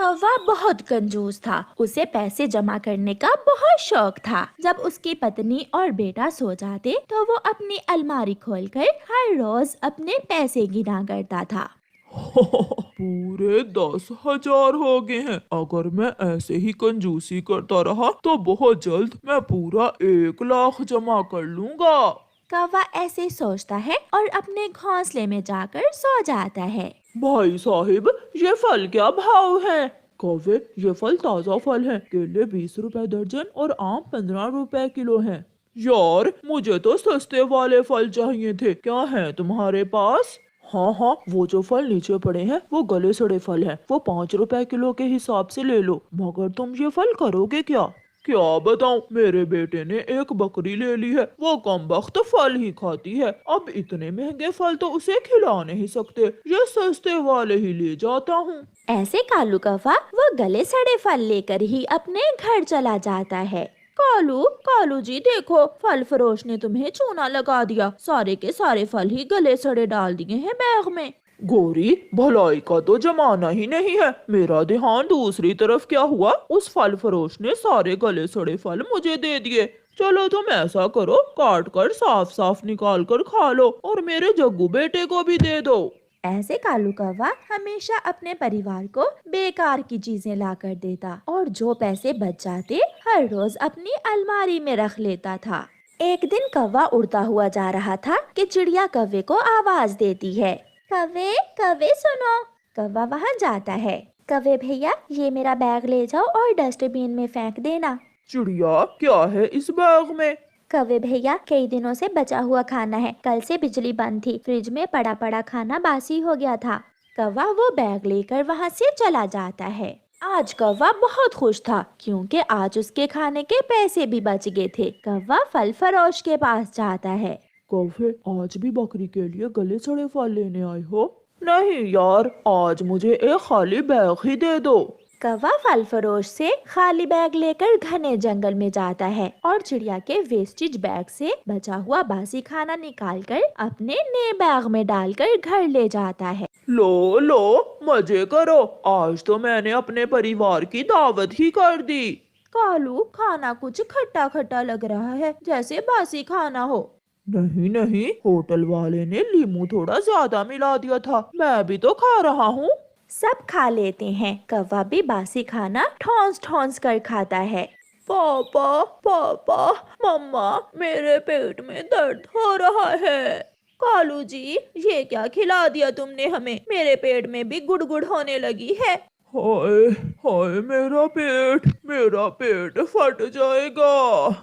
कौवा बहुत कंजूस था। उसे पैसे जमा करने का बहुत शौक था। जब उसकी पत्नी और बेटा सो जाते तो वो अपनी अलमारी खोलकर हर रोज अपने पैसे गिना करता था। पूरे 10,000 हो गए हैं। अगर मैं ऐसे ही कंजूसी करता रहा तो बहुत जल्द मैं पूरा 1 लाख जमा कर लूंगा। कौवा ऐसे सोचता है और अपने घोंसले में जाकर सो जाता है। भाई साहिब, ये फल क्या भाव है? कौवे, ये फल ताजा फल हैं। केले 20 रुपए दर्जन और आम 15 रुपए किलो हैं। यार, मुझे तो सस्ते वाले फल चाहिए थे। क्या है तुम्हारे पास? हाँ हाँ, वो जो फल नीचे पड़े हैं वो गले सड़े फल हैं। वो 5 रुपए किलो के हिसाब से ले लो। मगर तुम ये फल करोगे क्या? क्या बताऊं, मेरे बेटे ने एक बकरी ले ली है। वो कमबख्त फल ही खाती है। अब इतने महंगे फल तो उसे खिला नहीं सकते। ये सस्ते वाले ही ले जाता हूँ। ऐसे कालू कौवा वो गले सड़े फल लेकर ही अपने घर चला जाता है। कालू कालू जी देखो, फल फरोश ने तुम्हें चूना लगा दिया। सारे के सारे फल ही गले सड़े डाल दिए हैं बैग में। गोरी, भलाई का तो जमाना ही नहीं है। मेरा ध्यान दूसरी तरफ क्या हुआ? उस फल फरोश ने सारे गले सड़े फल मुझे दे दिए। चलो तुम ऐसा करो, काट कर साफ साफ निकाल कर खा लो और मेरे जग्गू बेटे को भी दे दो। ऐसे कालू कौवा हमेशा अपने परिवार को बेकार की चीजें ला कर देता और जो पैसे बच जाते हर रोज अपनी अलमारी में रख लेता था। एक दिन कौवा उड़ता हुआ जा रहा था कि चिड़िया कौवे को आवाज देती है। कौवे कौवे सुनो। कौवा वहाँ जाता है। कौवे भैया, ये मेरा बैग ले जाओ और डस्टबिन में फेंक देना। चिड़िया, क्या है इस बैग में? कौवे भैया, कई दिनों से बचा हुआ खाना है। कल से बिजली बंद थी, फ्रिज में पड़ा पड़ा खाना बासी हो गया था। कौवा वो बैग लेकर वहाँ से चला जाता है। आज कौवा बहुत खुश था क्योंकि आज उसके खाने के पैसे भी बच गए थे। कौवा फल फरोश के पास जाता है। कौवे, आज भी बकरी के लिए गले सड़े फल लेने आए हो? नहीं यार, आज मुझे एक खाली बैग ही दे दो। कौवा फल फरोश से खाली बैग लेकर घने जंगल में जाता है और चिड़िया के वेस्टेज बैग से बचा हुआ बासी खाना निकालकर अपने नए बैग में डालकर घर ले जाता है। लो लो, मजे करो। आज तो मैंने अपने परिवार की दावत ही कर दी। कालू, खाना कुछ खट्टा खट्टा लग रहा है, जैसे बासी खाना हो। नहीं नहीं, होटल वाले ने लींबू थोड़ा ज्यादा मिला दिया था। मैं भी तो खा रहा हूँ। सब खा लेते हैं। कौवा भी बासी खाना ठौंस ठौंस कर खाता है। पापा पापा, मम्मा, मेरे पेट में दर्द हो रहा है। कालू जी, ये क्या खिला दिया तुमने हमें? मेरे पेट में भी गुड़गुड़ होने लगी है। हाय हाय, मेरा पेट फट जाएगा।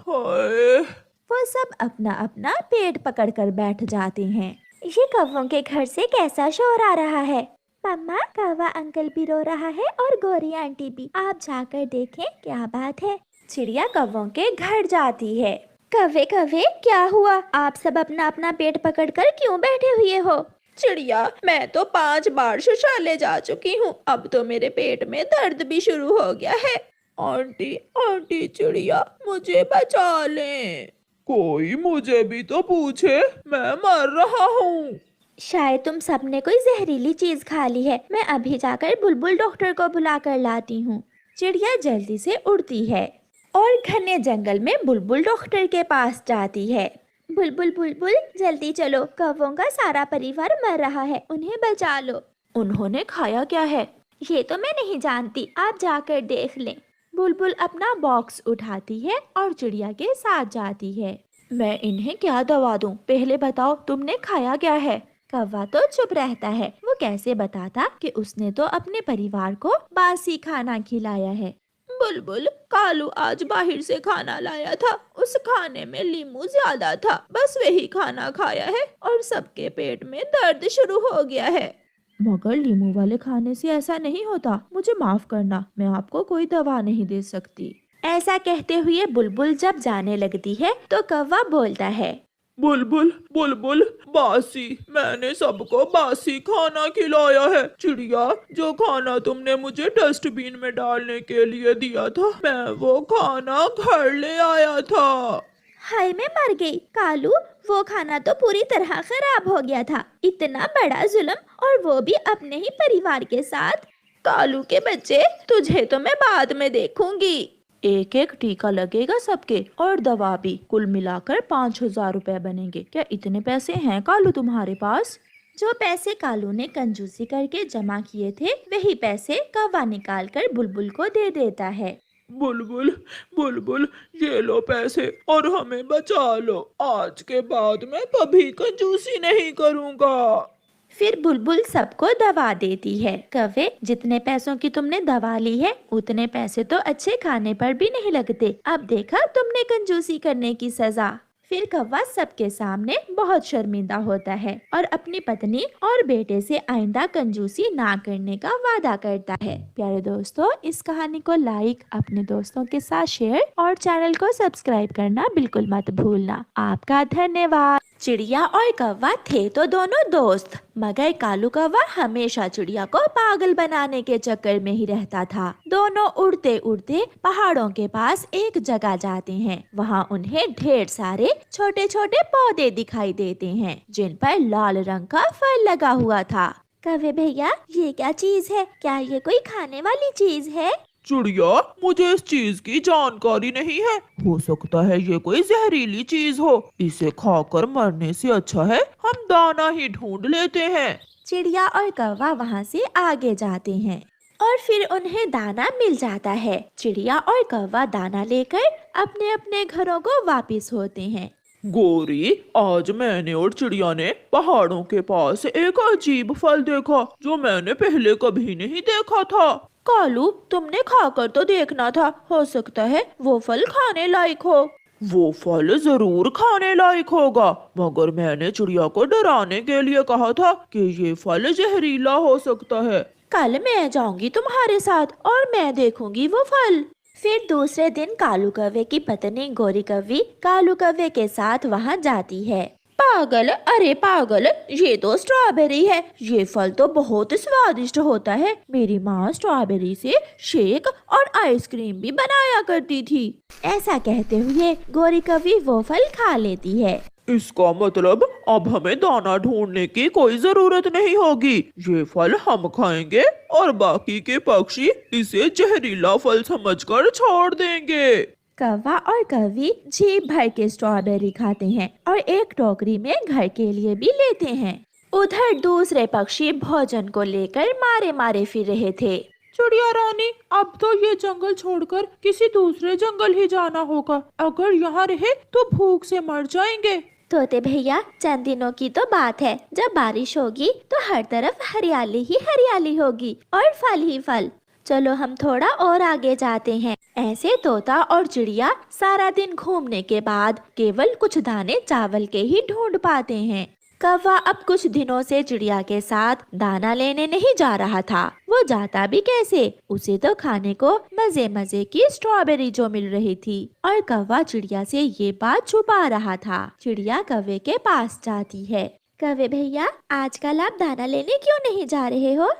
हाय। वो सब अपना अपना पेट पकड़कर बैठ जाते हैं। ये कौवों के घर से कैसा शोर आ रहा है? मम्मा, कौवा अंकल भी रो रहा है और गोरी आंटी भी। आप जाकर देखें क्या बात है। चिड़िया कौवों के घर जाती है। कौवे कौवे, क्या हुआ? आप सब अपना अपना पेट पकड़कर क्यों बैठे हुए हो? चिड़िया, मैं तो 5 बार शौचालय जा चुकी हूँ। अब तो मेरे पेट में दर्द भी शुरू हो गया है। आंटी आंटी चिड़िया, मुझे बचा लें। कोई मुझे भी तो पूछे, मैं मर रहा हूँ। शायद तुम सबने कोई जहरीली चीज खा ली है। मैं अभी जाकर बुलबुल डॉक्टर को बुला कर लाती हूँ। चिड़िया जल्दी से उड़ती है और घने जंगल में बुलबुल डॉक्टर के पास जाती है। बुलबुल बुलबुल, जल्दी चलो, कौवों का सारा परिवार मर रहा है, उन्हें बचा लो। उन्होंने खाया क्या है? ये तो मैं नहीं जानती, आप जाकर देख लें। बुलबुल अपना बॉक्स उठाती है और चिड़िया के साथ जाती है। मैं इन्हें क्या दवा दूं? पहले बताओ, तुमने खाया क्या है? कौवा तो चुप रहता है। वो कैसे बताता कि उसने तो अपने परिवार को बासी खाना खिलाया है। बुलबुल, कालू आज बाहर से खाना लाया था। उस खाने में लींबू ज्यादा था, बस वही खाना खाया है और सबके पेट में दर्द शुरू हो गया है। मगर लींबू वाले खाने से ऐसा नहीं होता। मुझे माफ करना, मैं आपको कोई दवा नहीं दे सकती। ऐसा कहते हुए बुलबुल जब जाने लगती है तो कौवा बोलता है। बुलबुल बुलबुल, बासी, मैंने सबको बासी खाना खिलाया है। चिड़िया, जो खाना तुमने मुझे डस्टबिन में डालने के लिए दिया था, मैं वो खाना घर ले आया था। हाय, मैं मर गई। कालू, वो खाना तो पूरी तरह खराब हो गया था। इतना बड़ा जुल्म, और वो भी अपने ही परिवार के साथ। कालू के बच्चे, तुझे तो मैं बाद में देखूंगी। एक एक टीका लगेगा सबके और दवा भी, कुल मिलाकर 5,000 रुपए बनेंगे। क्या इतने पैसे हैं कालू तुम्हारे पास? जो पैसे कालू ने कंजूसी करके जमा किए थे वही पैसे कौवा निकाल कर बुलबुल को दे देता है। बुलबुल, बुलबुल, ये लो पैसे और हमें बचा लो। आज के बाद मैं कभी कंजूसी नहीं करूँगा। फिर बुलबुल सबको दवा देती है। कौवे, जितने पैसों की तुमने दवा ली है उतने पैसे तो अच्छे खाने पर भी नहीं लगते। अब देखा तुमने कंजूसी करने की सजा। फिर कौवा सबके सामने बहुत शर्मिंदा होता है और अपनी पत्नी और बेटे से आइंदा कंजूसी ना करने का वादा करता है। प्यारे दोस्तों, इस कहानी को लाइक, अपने दोस्तों के साथ शेयर और चैनल को सब्सक्राइब करना बिल्कुल मत भूलना। आपका धन्यवाद। चिड़िया और कौवा थे तो दोनों दोस्त, मगर कालू कौवा हमेशा चिड़िया को पागल बनाने के चक्कर में ही रहता था। दोनों उड़ते उड़ते पहाड़ों के पास एक जगह जाते हैं। वहाँ उन्हें ढेर सारे छोटे छोटे पौधे दिखाई देते हैं जिन पर लाल रंग का फल लगा हुआ था। कौवे भैया, ये क्या चीज है? क्या ये कोई खाने वाली चीज है? चिड़िया, मुझे इस चीज की जानकारी नहीं है। हो सकता है ये कोई जहरीली चीज हो। इसे खाकर मरने से अच्छा है हम दाना ही ढूंढ लेते हैं। चिड़िया और कौवा वहाँ से आगे जाते हैं और फिर उन्हें दाना मिल जाता है। चिड़िया और कौवा दाना लेकर अपने अपने घरों को वापिस होते हैं। गोरी, आज मैंने और चिड़िया ने पहाड़ों के पास एक अजीब फल देखा जो मैंने पहले कभी नहीं देखा था। कालू, तुमने खाकर तो देखना था, हो सकता है वो फल खाने लायक हो। वो फल जरूर खाने लायक होगा, मगर मैंने चिड़िया को डराने के लिए कहा था कि ये फल जहरीला हो सकता है। कल मैं जाऊंगी तुम्हारे साथ और मैं देखूंगी वो फल। फिर दूसरे दिन कालू कौवे की पत्नी गोरी कौवी कालू कौवे के साथ वहाँ जाती है। पागल, अरे पागल, ये तो स्ट्रॉबेरी है। ये फल तो बहुत स्वादिष्ट होता है। मेरी माँ स्ट्रॉबेरी से शेक और आइसक्रीम भी बनाया करती थी। ऐसा कहते हुए गोरी कौवी वो फल खा लेती है। इसका मतलब अब हमें दाना ढूंढने की कोई जरूरत नहीं होगी। ये फल हम खाएंगे और बाकी के पक्षी इसे जहरीला फल समझकर छोड़ देंगे। कौवा और कौवी जी भर के स्ट्रॉबेरी खाते हैं और एक टोकरी में घर के लिए भी लेते हैं। उधर दूसरे पक्षी भोजन को लेकर मारे मारे फिर रहे थे। चिड़िया रानी, अब तो ये जंगल छोड़कर किसी दूसरे जंगल ही जाना होगा। अगर यहाँ रहे तो भूख से मर जाएंगे। तोते भैया, चंद दिनों की तो बात है, जब बारिश होगी तो हर तरफ हरियाली ही हरियाली होगी और फल ही फल। चलो हम थोड़ा और आगे जाते हैं। ऐसे तोता और चिड़िया सारा दिन घूमने के बाद केवल कुछ दाने चावल के ही ढूंढ पाते हैं। कौवा अब कुछ दिनों से चिड़िया के साथ दाना लेने नहीं जा रहा था। वो जाता भी कैसे, उसे तो खाने को मजे मजे की स्ट्रॉबेरी जो मिल रही थी और कौवा चिड़िया से ये बात छुपा रहा था। चिड़िया कौवे के पास जाती है। कौवे भैया, आजकल आप दाना लेने क्यों नहीं जा रहे हो?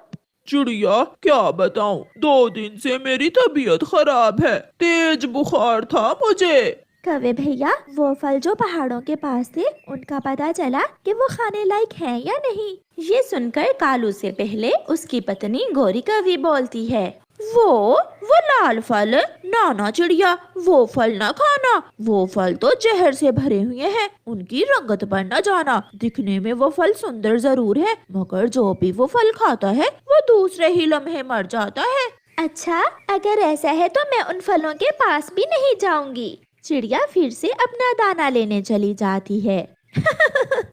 चिड़िया, क्या बताऊं, 2 दिन से मेरी तबीयत खराब है। तेज बुखार था मुझे। कौवे भैया, वो फल जो पहाड़ों के पास थे उनका पता चला कि वो खाने लायक हैं या नहीं? ये सुनकर कालू से पहले उसकी पत्नी गोरी कौवी बोलती है। वो लाल फल? ना चिड़िया, वो फल ना खाना। वो फल तो जहर से भरे हुए हैं। उनकी रंगत पर न जाना। दिखने में वो फल सुंदर जरूर है, मगर जो भी वो फल खाता है वो दूसरे ही लम्हे मर जाता है। अच्छा, अगर ऐसा है तो मैं उन फलों के पास भी नहीं जाऊंगी। चिड़िया फिर से अपना दाना लेने चली जाती है।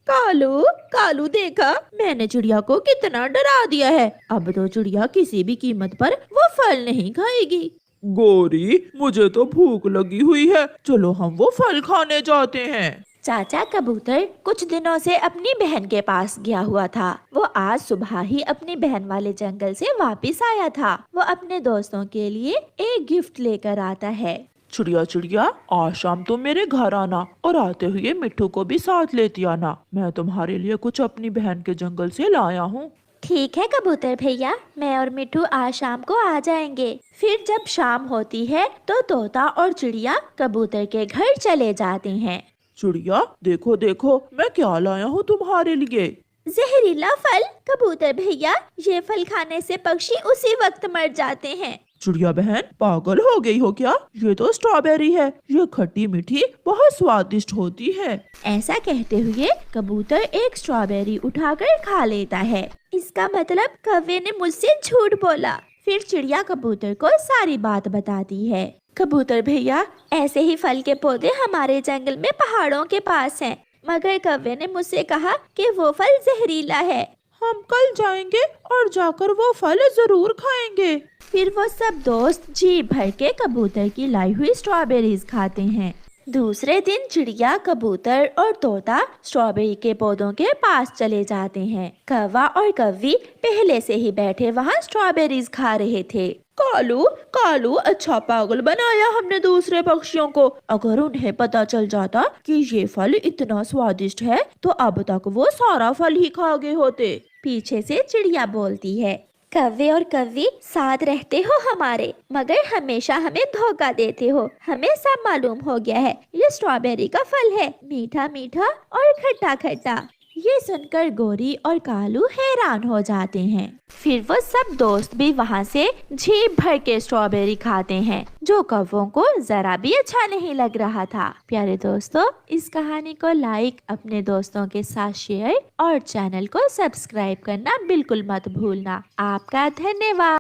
कालू देखा, मैंने चिड़िया को कितना डरा दिया है। अब तो चिड़िया किसी भी कीमत पर वो फल नहीं खाएगी। गोरी, मुझे तो भूख लगी हुई है, चलो हम वो फल खाने जाते हैं। चाचा कबूतर कुछ दिनों से अपनी बहन के पास गया हुआ था। वो आज सुबह ही अपनी बहन वाले जंगल से वापस आया था। वो अपने दोस्तों के लिए एक गिफ्ट लेकर आता है। चिड़िया, आज शाम तुम मेरे घर आना और आते हुए मिट्ठू को भी साथ लेती आना। मैं तुम्हारे लिए कुछ अपनी बहन के जंगल से लाया हूँ। ठीक है कबूतर भैया, मैं और मिट्ठू आज शाम को आ जाएंगे। फिर जब शाम होती है तो तोता और चिड़िया कबूतर के घर चले जाते हैं। चिड़िया, देखो मैं क्या लाया हूँ तुम्हारे लिए। जहरीला फल? कबूतर भैया, ये फल खाने से पक्षी उसी वक्त मर जाते हैं। चिड़िया बहन, पागल हो गई हो क्या? ये तो स्ट्रॉबेरी है, ये खट्टी मीठी बहुत स्वादिष्ट होती है। ऐसा कहते हुए कबूतर एक स्ट्रॉबेरी उठाकर खा लेता है। इसका मतलब कौवे ने मुझसे झूठ बोला। फिर चिड़िया कबूतर को सारी बात बताती है। कबूतर भैया, ऐसे ही फल के पौधे हमारे जंगल में पहाड़ों के पास हैं, मगर कौवे ने मुझसे कहा कि वो फल जहरीला है। हम कल जाएंगे और जाकर वो फल जरूर खाएंगे। फिर वो सब दोस्त जी भर के कबूतर की लाई हुई स्ट्रॉबेरीज खाते हैं। दूसरे दिन चिड़िया, कबूतर और तोता स्ट्रॉबेरी के पौधों के पास चले जाते हैं। कौवा और कौवी पहले से ही बैठे वहाँ स्ट्रॉबेरीज खा रहे थे। कालू, कालू, अच्छा पागल बनाया हमने दूसरे पक्षियों को। अगर उन्हें पता चल जाता कि ये फल इतना स्वादिष्ट है तो अब तक वो सारा फल ही खा गए होते। पीछे से चिड़िया बोलती है, कौवे और कौवी, साथ रहते हो हमारे, मगर हमेशा हमें धोखा देते हो। हमें सब मालूम हो गया है, ये स्ट्रॉबेरी का फल है, मीठा मीठा और खट्टा खट्टा। ये सुनकर गोरी और कालू हैरान हो जाते हैं। फिर वो सब दोस्त भी वहाँ से झीप भर के स्ट्रॉबेरी खाते हैं, जो कौवों को जरा भी अच्छा नहीं लग रहा था। प्यारे दोस्तों, इस कहानी को लाइक, अपने दोस्तों के साथ शेयर और चैनल को सब्सक्राइब करना बिल्कुल मत भूलना। आपका धन्यवाद।